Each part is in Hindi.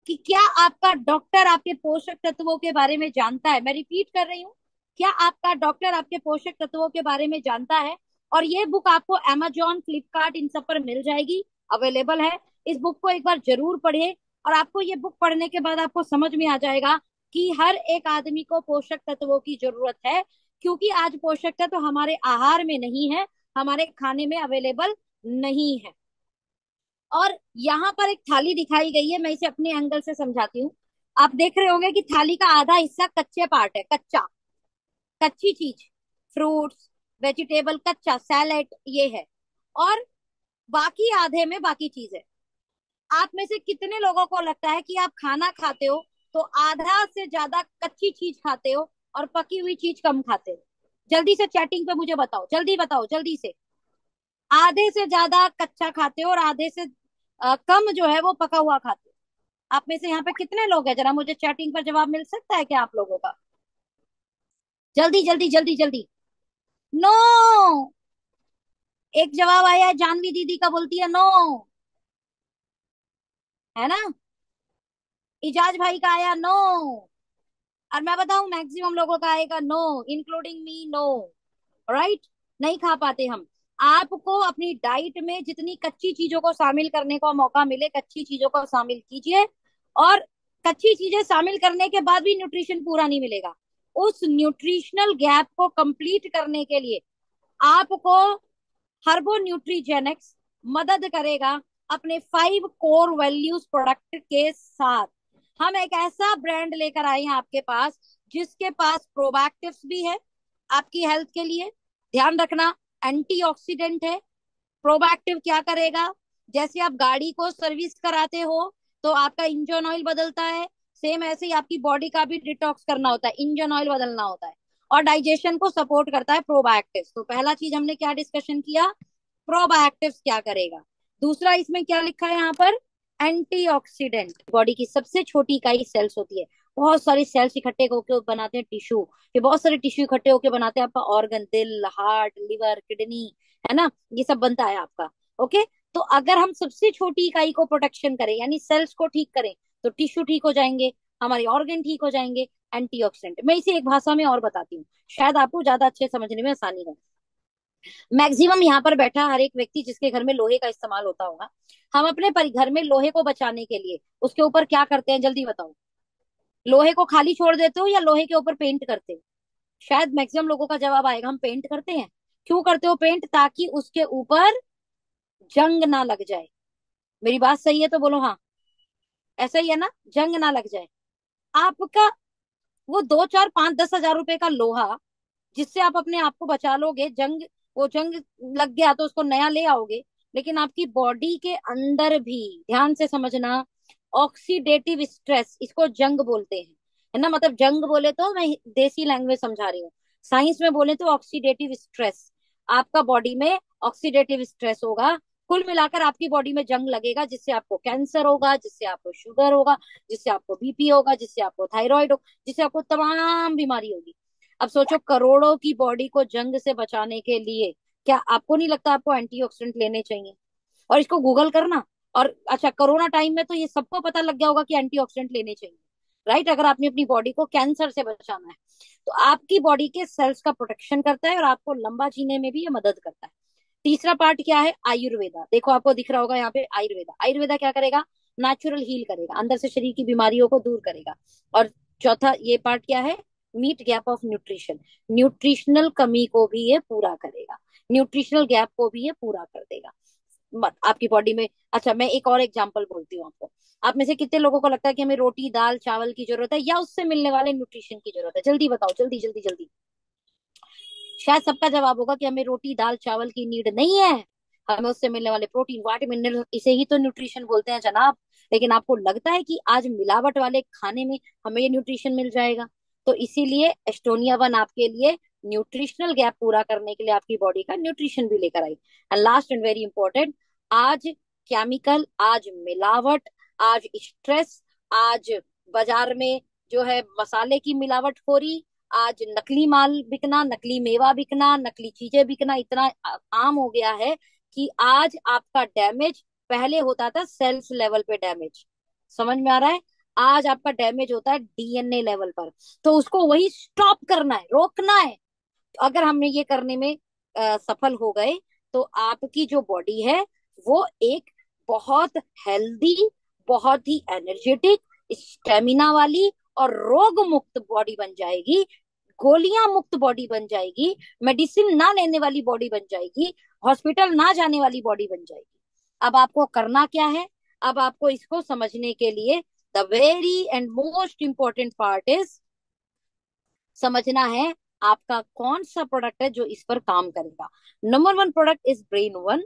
कि क्या आपका डॉक्टर आपके पोषक तत्वों के बारे में जानता है। मैं रिपीट कर रही हूँ, क्या आपका डॉक्टर आपके पोषक तत्वों के बारे में जानता है। और ये बुक आपको Amazon, फ्लिपकार्ट इन सब पर मिल जाएगी, अवेलेबल है। इस बुक को एक बार जरूर पढ़े, और आपको ये बुक पढ़ने के बाद आपको समझ में आ जाएगा कि हर एक आदमी को पोषक तत्वों की जरूरत है। क्योंकि आज पोषक तत्व हमारे आहार में नहीं है, हमारे खाने में अवेलेबल नहीं है। और यहाँ पर एक थाली दिखाई गई है, मैं इसे अपने एंगल से समझाती हूँ। आप देख रहे होंगे कि थाली का आधा हिस्सा कच्चे पार्ट है, कच्चा, कच्ची चीज, फ्रूट्स, वेजिटेबल, कच्चा सैलेड ये है। और बाकी आधे में बाकी चीज है। आप में से कितने लोगों को लगता है कि आप खाना खाते हो तो आधा से ज्यादा कच्ची चीज खाते हो और पकी हुई चीज कम खाते हो? जल्दी से चैटिंग पे मुझे बताओ, जल्दी बताओ, जल्दी से। आधे से ज्यादा कच्चा खाते हो और आधे से कम जो है वो पका हुआ खाते हो। आप में से यहाँ पे कितने लोग हैं, जरा मुझे चैटिंग पर जवाब मिल सकता है क्या आप लोगों का? जल्दी जल्दी जल्दी जल्दी। नो। एक जवाब आया है, जानवी दीदी का, बोलती है नो, है ना। इजाज भाई का आया नो। और मैं बताऊं, मैक्सिमम लोगों का आएगा no, including me, no. Right. नहीं खा पाते हम। आपको अपनी डाइट में जितनी कच्ची चीजों को शामिल करने का मौका मिले, कच्ची चीजों को शामिल कीजिए। और कच्ची चीजें शामिल करने के बाद भी न्यूट्रिशन पूरा नहीं मिलेगा। उस न्यूट्रिशनल गैप को कंप्लीट करने के लिए आपको हर्बो न्यूट्रीजेनिक्स मदद करेगा अपने 5 कोर वैल्यूज प्रोडक्ट के साथ। हम एक ऐसा ब्रांड लेकर आए हैं आपके पास जिसके पास प्रोबैक्टिव्स भी है आपकी हेल्थ के लिए। ध्यान रखना, एंटीऑक्सीडेंट है। प्रोबैक्टिव क्या करेगा, जैसे आप गाड़ी को सर्विस कराते हो तो आपका इंजन ऑयल बदलता है, सेम ऐसे ही आपकी बॉडी का भी डिटॉक्स करना होता है, इंजन ऑयल बदलना होता है। और डाइजेशन को सपोर्ट करता है प्रोबायोटिक्स। तो पहला चीज हमने क्या डिस्कशन किया, प्रोबायोटिक्स क्या करेगा। दूसरा इसमें क्या लिखा है यहाँ पर, एंटीऑक्सीडेंट। बॉडी की सबसे छोटी इकाई सेल्स होती है। बहुत सारी सेल्स इकट्ठे होकर बनाते हैं टिश्यू। ये बहुत सारे टिश्यू इकट्ठे होकर बनाते हैं आपका ऑर्गन, दिल, हार्ट, लिवर, किडनी, है ना। ये सब बनता है आपका। ओके। तो अगर हम सबसे छोटी इकाई को प्रोटेक्शन करें, यानी सेल्स को ठीक करें, तो टिश्यू ठीक हो जाएंगे, हमारे ऑर्गन ठीक हो जाएंगे। एंटीऑक्सीडेंट, मैं इसे एक भाषा में और बताती हूँ, शायद आपको ज्यादा अच्छे समझने में आसानी हो। मैक्सिमम यहाँ पर बैठा हर एक व्यक्ति जिसके घर में लोहे का इस्तेमाल होता होगा, हम अपने घर में लोहे को बचाने के लिए उसके ऊपर क्या करते हैं, जल्दी बताओ। लोहे को खाली छोड़ देते हो या लोहे के ऊपर पेंट करते हो? शायद मैक्सिमम लोगों का जवाब आएगा, हम पेंट करते हैं। क्यों करते हो पेंट? ताकि उसके ऊपर जंग ना लग जाए। मेरी बात सही है तो बोलो हाँ। ऐसा ही है ना, जंग ना लग जाए। आपका वो 2 4 5 10 हजार रुपए का लोहा, जिससे आप अपने आप को बचा लोगे, जंग, वो जंग लग गया तो उसको नया ले आओगे। लेकिन आपकी बॉडी के अंदर भी, ध्यान से समझना, ऑक्सीडेटिव स्ट्रेस, इसको जंग बोलते हैं, है ना। मतलब जंग बोले तो मैं देसी लैंग्वेज समझा रही हूँ, साइंस में बोले तो ऑक्सीडेटिव स्ट्रेस। आपका बॉडी में ऑक्सीडेटिव स्ट्रेस होगा, कुल मिलाकर आपकी बॉडी में जंग लगेगा, जिससे आपको कैंसर होगा, जिससे आपको शुगर होगा, जिससे आपको बीपी होगा, जिससे आपको थायराइड होगा, जिससे आपको तमाम बीमारी होगी। अब सोचो, करोड़ों की बॉडी को जंग से बचाने के लिए क्या आपको नहीं लगता आपको एंटीऑक्सीडेंट लेने चाहिए? और इसको गूगल करना। और अच्छा, कोरोना टाइम में तो ये सबको पता लग गया होगा कि एंटीऑक्सीडेंट लेने चाहिए, राइट, अगर आपने अपनी बॉडी को कैंसर से बचाना है। तो आपकी बॉडी के सेल्स का प्रोटेक्शन करता है और आपको लंबा जीने में भी ये मदद करता है। तीसरा पार्ट क्या है, आयुर्वेदा। देखो आपको दिख रहा होगा यहाँ पे, आयुर्वेदा। आयुर्वेदा क्या करेगा, नेचुरल हील करेगा, अंदर से शरीर की बीमारियों को दूर करेगा। और चौथा ये पार्ट क्या है, meet gap of nutrition. Nutritional कमी को भी ये पूरा करेगा, न्यूट्रिशनल गैप को भी ये पूरा कर देगा। आपकी बॉडी में। अच्छा, मैं एक और एग्जांपल बोलती हूँ आपको। आप में से कितने लोगों को लगता है कि हमें रोटी, दाल, चावल की जरूरत है या उससे मिलने वाले न्यूट्रिशन की जरूरत है? जल्दी बताओ, जल्दी जल्दी जल्दी। शायद सबका जवाब होगा कि हमें रोटी, दाल, चावल की नीड नहीं है, हमें उससे मिलने वाले प्रोटीन, विटामिन, इसे ही तो न्यूट्रिशन बोलते हैं जनाब। लेकिन आपको लगता है कि आज मिलावट वाले खाने में हमें ये न्यूट्रिशन मिल जाएगा? तो इसीलिए एस्टोनिया वन आपके लिए न्यूट्रिशनल गैप पूरा करने के लिए आपकी बॉडी का न्यूट्रिशन भी लेकर आई। And last and very important, आज केमिकल, आज मिलावट, आज स्ट्रेस, आज बाजार में जो है मसाले की मिलावट हो रही, आज नकली माल बिकना, नकली मेवा बिकना, नकली चीजें बिकना इतना आम हो गया है कि आज आपका डैमेज पहले होता था सेल्स लेवल पे डैमेज, समझ में आ रहा है। आज आपका डैमेज होता है डीएनए लेवल पर, तो उसको वही स्टॉप करना है, रोकना है। अगर हमने ये करने में सफल हो गए, तो आपकी जो बॉडी है वो एक बहुत हेल्दी, बहुत ही एनर्जेटिक, स्टेमिना वाली और रोग मुक्त बॉडी बन जाएगी, गोलियां मुक्त बॉडी बन जाएगी, मेडिसिन ना लेने वाली बॉडी बन जाएगी, हॉस्पिटल ना जाने वाली बॉडी बन जाएगी। अब आपको करना क्या है? अब आपको इसको समझने के लिए the very and most important part is समझना है आपका कौन सा प्रोडक्ट है जो इस पर काम करेगा। Number one product is brain one.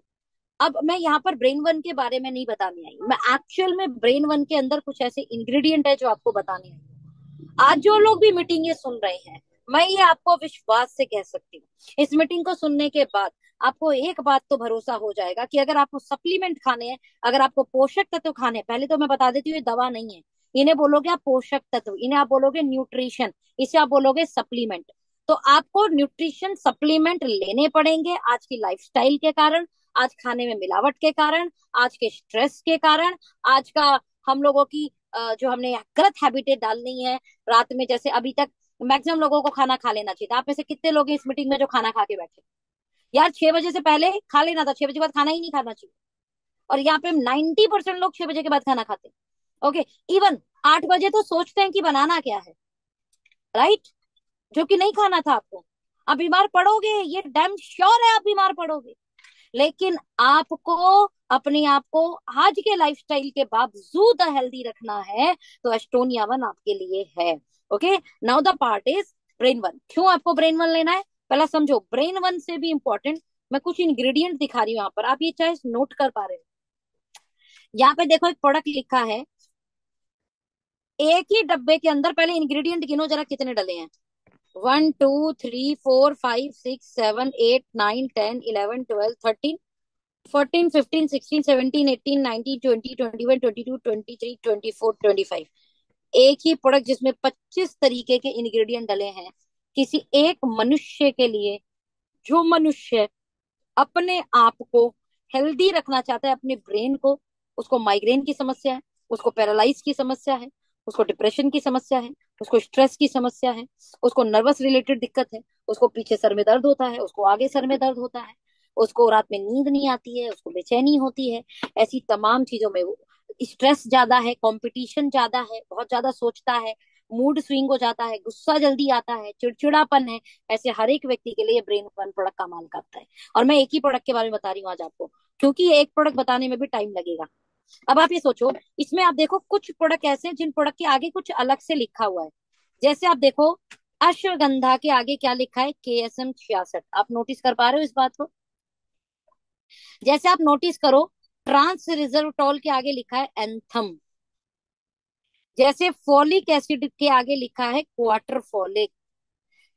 अब मैं यहाँ पर ब्रेन वन के बारे में नहीं बताने आई, मैं एक्चुअल में ब्रेन वन के अंदर कुछ ऐसे इंग्रेडिएंट है जो आपको बताने आई हूँ। आज जो लोग भी मीटिंग ये सुन रहे हैं, मैं ये आपको विश्वास से कह सकती हूँ, इस मीटिंग को सुनने के बाद आपको एक बात तो भरोसा हो जाएगा कि अगर आपको सप्लीमेंट खाने हैं, अगर आपको पोषक तत्व खाने हैं, पहले तो मैं बता देती हूँ ये दवा नहीं है, इन्हें बोलोगे आप पोषक तत्व, इन्हें आप बोलोगे न्यूट्रिशन, इसे आप बोलोगे सप्लीमेंट। तो आपको न्यूट्रिशन सप्लीमेंट लेने पड़ेंगे आज की लाइफस्टाइल के कारण, आज खाने में मिलावट के कारण, आज के स्ट्रेस के कारण, आज का हम लोगों की जो हमने गलत हैबिटें डालनी है रात में। जैसे अभी तक मैक्सिमम लोगों को खाना खा लेना चाहिए था, आप में से कितने लोग हैं इस मीटिंग में जो खाना खा के बैठे? यार 6 बजे से पहले खा लेना था, 6 बजे के बाद खाना ही नहीं खाना चाहिए। और यहाँ पे 90% लोग 6 बजे के बाद खाना खाते हैं। ओके, इवन 8 बजे तो सोचते हैं कि बनाना क्या है, राइट? जो कि नहीं खाना था आपको। आप बीमार पड़ोगे, ये डैम श्योर है आप बीमार पड़ोगे। लेकिन आपको अपने आप को आज के लाइफस्टाइल के बावजूद हेल्दी रखना है, तो एस्टोनिया वन आपके लिए है। Okay, now the part is brain one. क्यों आपको ब्रेन वन लेना है, पहला समझो। ब्रेन वन से भी इंपॉर्टेंट मैं कुछ इंग्रेडिएंट दिखा रही हूँ यहाँ पर, आप ये चाहे नोट कर पा रहे हो। यहाँ पे देखो एक प्रोडक्ट लिखा है, एक ही डब्बे के अंदर, पहले इंग्रेडिएंट गिनो जरा कितने डले हैं। 1 2 3 4 5 6 7 8 9 10 11 12 13 14 15 16 17 18 19 20 21 22 23 24 25। एक ही प्रोडक्ट जिसमें 25 तरीके के इंग्रेडिएंट डले हैं, किसी एक मनुष्य के लिए, जो मनुष्य अपने आप को हेल्दी रखना चाहता है, अपने ब्रेन को, उसको माइग्रेन की समस्या है, उसको पैरालाइज की समस्या है, उसको डिप्रेशन की समस्या है, उसको स्ट्रेस की समस्या है, उसको नर्वस रिलेटेड दिक्कत है, उसको पीछे सर में दर्द होता है, उसको आगे सर में दर्द होता है, उसको रात में नींद नहीं आती है, उसको बेचैनी होती है, ऐसी तमाम चीजों में स्ट्रेस ज्यादा है, कंपटीशन ज्यादा है, बहुत ज्यादा सोचता है, मूड स्विंग हो जाता है, गुस्सा जल्दी आता है, चिड़चिड़ापन है, ऐसे हर एक व्यक्ति के लिए ब्रेन वन प्रोडक्ट कमाल करता है। और मैं एक ही प्रोडक्ट के बारे में बता रही हूँ आज आपको, क्योंकि ये एक प्रोडक्ट बताने में भी टाइम लगेगा। अब आप ये सोचो, इसमें आप देखो कुछ प्रोडक्ट ऐसे हैं जिन प्रोडक्ट के आगे कुछ अलग से लिखा हुआ है। जैसे आप देखो, अश्वगंधा के आगे क्या लिखा है, KSM 66। आप नोटिस कर पा रहे हो इस बात को? जैसे आप नोटिस करो, ट्रांस रिजर्वटॉल के आगे लिखा है एंथम। जैसे फोलिक एसिड के आगे लिखा है क्वार्टर फोलिक।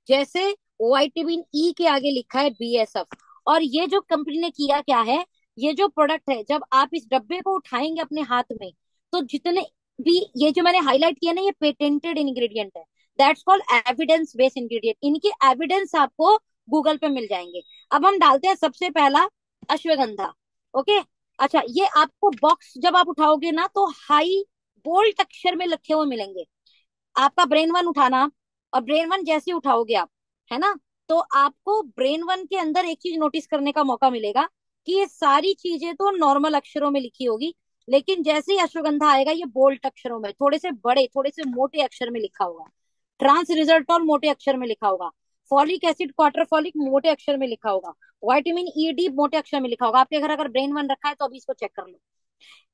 जैसे विटामिन ई के आगे लिखा है BSF। और ये जो कंपनी ने किया क्या है, ये जो प्रोडक्ट है, जब आप इस डब्बे को उठाएंगे अपने हाथ में, तो जितने भी ये जो मैंने हाईलाइट किया ना, ये पेटेंटेड इंग्रेडिएंट है, that's called evidence based ingredient. इनके एविडेंस आपको गूगल पे मिल जाएंगे। अब हम डालते हैं सबसे पहला अश्वगंधा। ओके, अच्छा, ये आपको बॉक्स जब आप उठाओगे ना, तो हाई बोल्ड अक्षर में लिखे हुए मिलेंगे। आपका ब्रेन वन उठाना, और ब्रेन वन जैसे ही उठाओगे आप, है ना, तो आपको ब्रेन वन के अंदर एक चीज नोटिस करने का मौका मिलेगा कि ये सारी चीजें तो नॉर्मल अक्षरों में लिखी होगी, लेकिन जैसे ही अश्वगंधा आएगा, ये बोल्ड अक्षरों में, थोड़े से बड़े, थोड़े से मोटे अक्षर में लिखा होगा। ट्रांस रिजल्टॉल मोटे अक्षर में लिखा होगा, फॉलिक एसिड क्वार्टर फॉलिक मोटे अक्षर में लिखा होगा, विटामिन ई डी मोटे अक्षर में लिखा होगा। आपके घर अगर ब्रेन वन रखा है तो अभी इसको चेक कर लो।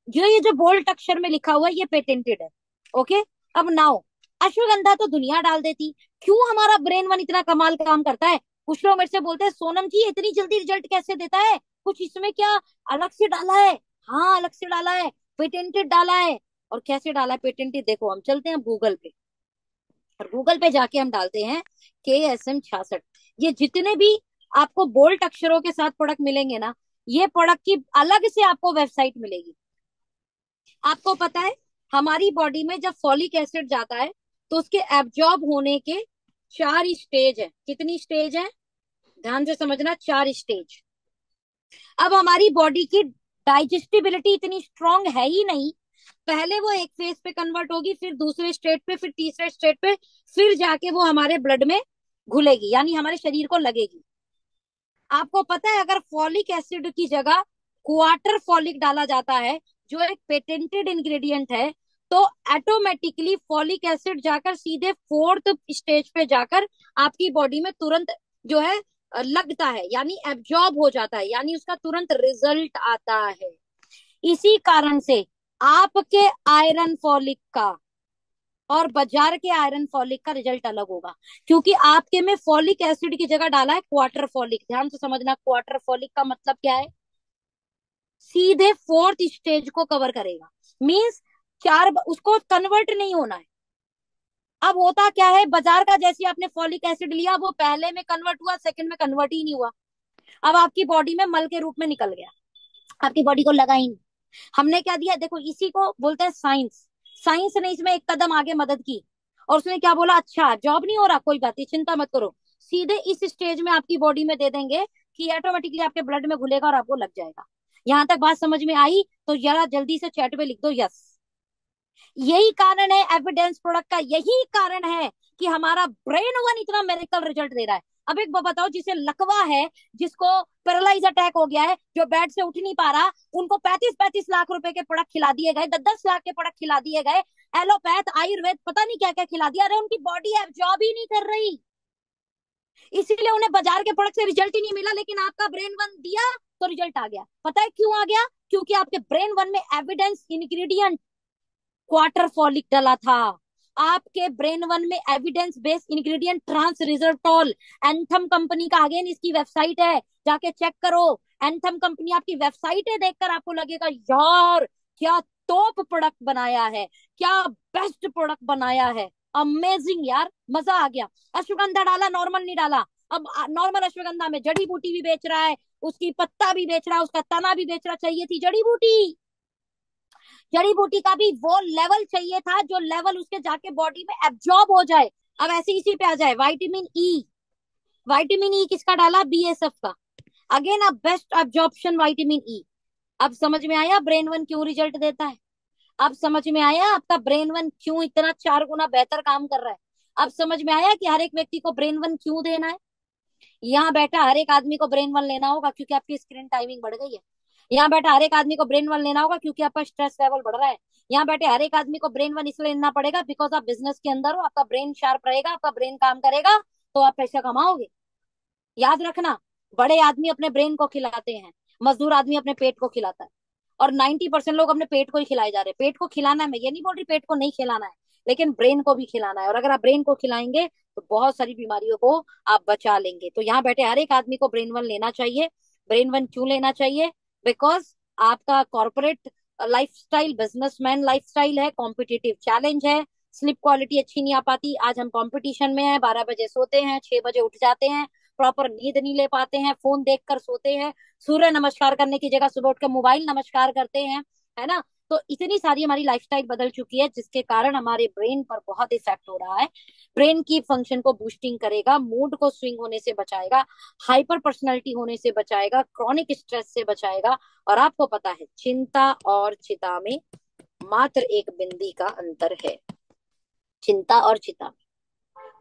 जो ये जो बोल्ड अक्षर में लिखा हुआ है, ये पेटेंटेड है। ओके, अब नाउ अश्वगंधा तो दुनिया डाल देती, क्यों हमारा ब्रेन वन इतना कमाल काम करता है? कुछ लोग मेरे से बोलते हैं, सोनम जी इतनी जल्दी रिजल्ट कैसे देता है, कुछ इसमें क्या अलग से डाला है? हाँ, अलग से डाला है, पेटेंटेड डाला है। और कैसे डाला है पेटेंटेड? देखो, हम चलते हैं गूगल पे, और गूगल पे जाके हम डालते हैं KSM 66। ये जितने भी आपको बोल्ड अक्षरों के साथ प्रोडक्ट मिलेंगे ना, ये प्रोडक्ट की अलग से आपको वेबसाइट मिलेगी। आपको पता है, हमारी बॉडी में जब फॉलिक एसिड जाता है, तो उसके एब्जॉर्ब होने के 4 स्टेज है। कितनी स्टेज है? ध्यान से समझना, 4 स्टेज। अब हमारी बॉडी की डाइजेस्टिबिलिटी इतनी स्ट्रांग है ही नहीं पहले वो एक फेज पे कन्वर्ट होगी, फिर दूसरे स्टेट पे, फिर तीसरे स्टेट पे, फिर जाके वो हमारे ब्लड में घुलेगी, यानी हमारे शरीर को लगेगी। आपको पता है अगर फॉलिक एसिड की जगह क्वार्टर फॉलिक डाला जाता है, जो एक पेटेंटेड इंग्रेडिएंट है, तो ऑटोमेटिकली फॉलिक एसिड जाकर सीधे फोर्थ स्टेज पे जाकर आपकी बॉडी में तुरंत जो है लगता है, यानी एब्जॉर्ब हो जाता है, यानी उसका तुरंत रिजल्ट आता है। इसी कारण से आपके आयरन फॉलिक का और बाजार के आयरन फॉलिक का रिजल्ट अलग होगा, क्योंकि आपके में फॉलिक एसिड की जगह डाला है क्वार्टर फॉलिक। ध्यान से समझना, क्वार्टर फॉलिक का मतलब क्या है, सीधे फोर्थ स्टेज को कवर करेगा। मींस उसको कन्वर्ट नहीं होना है। अब होता क्या है, बाजार का जैसे आपने फॉलिक एसिड लिया, वो पहले में कन्वर्ट हुआ, सेकंड में कन्वर्ट ही नहीं हुआ, अब आपकी बॉडी में मल के रूप में निकल गया, आपकी बॉडी को लगा ही नहीं। हमने क्या दिया, देखो इसी को बोलते हैं साइंस। साइंस ने इसमें एक कदम आगे मदद की, और उसने क्या बोला, अच्छा जॉब नहीं हो रहा, कोई बात नहीं, चिंता मत करो, सीधे इस स्टेज में आपकी बॉडी में दे देंगे कि ऑटोमेटिकली आपके ब्लड में घुलेगा और आपको लग जाएगा। यहां तक बात समझ में आई? तो जरा जल्दी से चैट पे लिख दो यस। यही कारण है एविडेंस प्रोडक्ट का, यही कारण है कि हमारा ब्रेन वन इतना मेडिकल रिजल्ट दे रहा है। अब एक बात बताओ, जिसे लकवा है, जिसको पैरालाइज अटैक हो गया है, जो बेड से उठ नहीं पा रहा, उनको 35-35 लाख रुपए के प्रोडक्ट खिला दिए गए, 10-10 लाख के प्रोडक्ट खिला दिए गए, एलोपैथ आयुर्वेद पता नहीं क्या क्या खिला दिया, अरे उनकी बॉडी एब्जॉर्ब ही नहीं कर रही, इसीलिए उन्हें बाजार के प्रोडक्ट से रिजल्ट ही नहीं मिला। लेकिन आपका ब्रेन वन दिया तो रिजल्ट आ गया। पता है क्यों आ गया? क्योंकि आपके ब्रेन वन में एविडेंस इंग्रेडिएंट क्वार्टर फॉलिक डला था। आपके ब्रेन वन में evidence based ingredient trans resveratrol, Anthem company का, अगेन इसकी वेबसाइट है, जाके चेक करो। एंथम कंपनी आपकी वेबसाइट है, देखकर आपको लगेगा यार क्या टॉप प्रोडक्ट बनाया है, क्या बेस्ट प्रोडक्ट बनाया है, अमेजिंग यार, मजा आ गया। अश्वगंधा डाला, नॉर्मल नहीं डाला। अब नॉर्मल अश्वगंधा में जड़ी बूटी भी बेच रहा है, उसकी पत्ता भी बेच रहा है, उसका तना भी बेच रहा, चाहिए थी जड़ी बूटी। जड़ी बूटी का भी वो लेवल चाहिए था जो लेवल उसके जाके बॉडी में एब्जॉर्ब हो जाए। अब ऐसे इसी पे आ जाए, विटामिन ई। विटामिन ई किसका डाला? बीएसएफ का। अगेन अब बेस्ट एब्जॉर्प्शन विटामिन ई। अब समझ में आया ब्रेन वन क्यों रिजल्ट देता है? अब समझ में आया आपका ब्रेन वन क्यों इतना 4 गुना बेहतर काम कर रहा है? अब समझ में आया कि हर एक व्यक्ति को ब्रेन वन क्यों देना है? यहाँ बैठा हर एक आदमी को ब्रेन वन लेना होगा क्योंकि आपकी स्क्रीन टाइमिंग बढ़ गई है। यहाँ बैठा हर एक आदमी को ब्रेन वन लेना होगा क्योंकि आपका स्ट्रेस लेवल बढ़ रहा है। यहाँ बैठे हर एक आदमी को ब्रेन वन इसलिए लेना पड़ेगा बिकॉज आप बिजनेस के अंदर हो, आपका ब्रेन शार्प रहेगा, आपका ब्रेन काम करेगा, तो आप पैसा कमाओगे। याद रखना, बड़े आदमी अपने ब्रेन को खिलाते हैं, मजदूर आदमी अपने पेट को खिलाता है, और 90% लोग अपने पेट को ही खिलाए जा रहे हैं। पेट को खिलाना है, मैं ये नहीं बोल रही पेट को नहीं खिलाना है, लेकिन ब्रेन को भी खिलाना है, और अगर आप ब्रेन को खिलाएंगे तो बहुत सारी बीमारियों को आप बचा लेंगे। तो यहाँ बैठे हर एक आदमी को ब्रेन वन लेना चाहिए। ब्रेन वन क्यों लेना चाहिए? बिकॉज आपका कॉर्पोरेट लाइफस्टाइल, बिजनेसमैन लाइफस्टाइल है, कॉम्पिटिटिव चैलेंज है, स्लिप क्वालिटी अच्छी नहीं आ पाती। आज हम कंपटीशन में हैं, 12 बजे सोते हैं, 6 बजे उठ जाते हैं, प्रॉपर नींद नहीं ले पाते हैं, फोन देखकर सोते हैं, सूर्य नमस्कार करने की जगह सुबह उठकर मोबाइल नमस्कार करते हैं, है ना। तो इतनी सारी हमारी लाइफस्टाइल बदल चुकी है जिसके कारण हमारे ब्रेन पर बहुत इफेक्ट हो रहा है। ब्रेन की फंक्शन को बूस्टिंग करेगा, मूड को स्विंग होने से बचाएगा, हाइपर पर्सनैलिटी होने से बचाएगा, क्रॉनिक स्ट्रेस से बचाएगा। और आपको पता है चिंता और चिता में मात्र एक बिंदी का अंतर है, चिंता और चिता।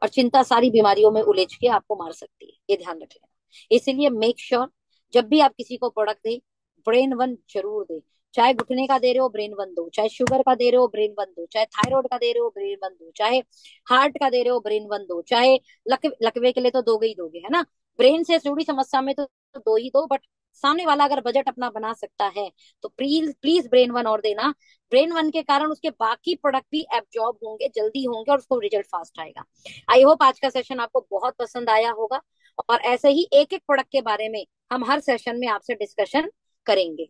और चिंता सारी बीमारियों में उलझ के आपको मार सकती है, ये ध्यान रख लेना। इसलिए मेक श्योर जब भी आप किसी को प्रोडक्ट दे, ब्रेन वन जरूर दे। चाहे घुटने का दे रहे हो ब्रेन वन दो, चाहे शुगर का दे रहे हो ब्रेन वन दो, चाहे थायराइड का दे रहे हो ब्रेन वन दो, चाहे हार्ट का दे रहे हो ब्रेन वन दो, चाहे लकवे के लिए तो दोगे ही दोगे, है ना। ब्रेन से जुड़ी समस्या में तो दो ही दो, बट सामने वाला अगर बजट अपना बना सकता है तो प्लीज प्लीज ब्रेन वन और देना। ब्रेन वन के कारण उसके बाकी प्रोडक्ट भी एब्जॉर्ब होंगे, जल्दी होंगे, और उसको रिजल्ट फास्ट आएगा। आई होप आज का सेशन आपको बहुत पसंद आया होगा, और ऐसे ही एक एक प्रोडक्ट के बारे में हम हर सेशन में आपसे डिस्कशन करेंगे।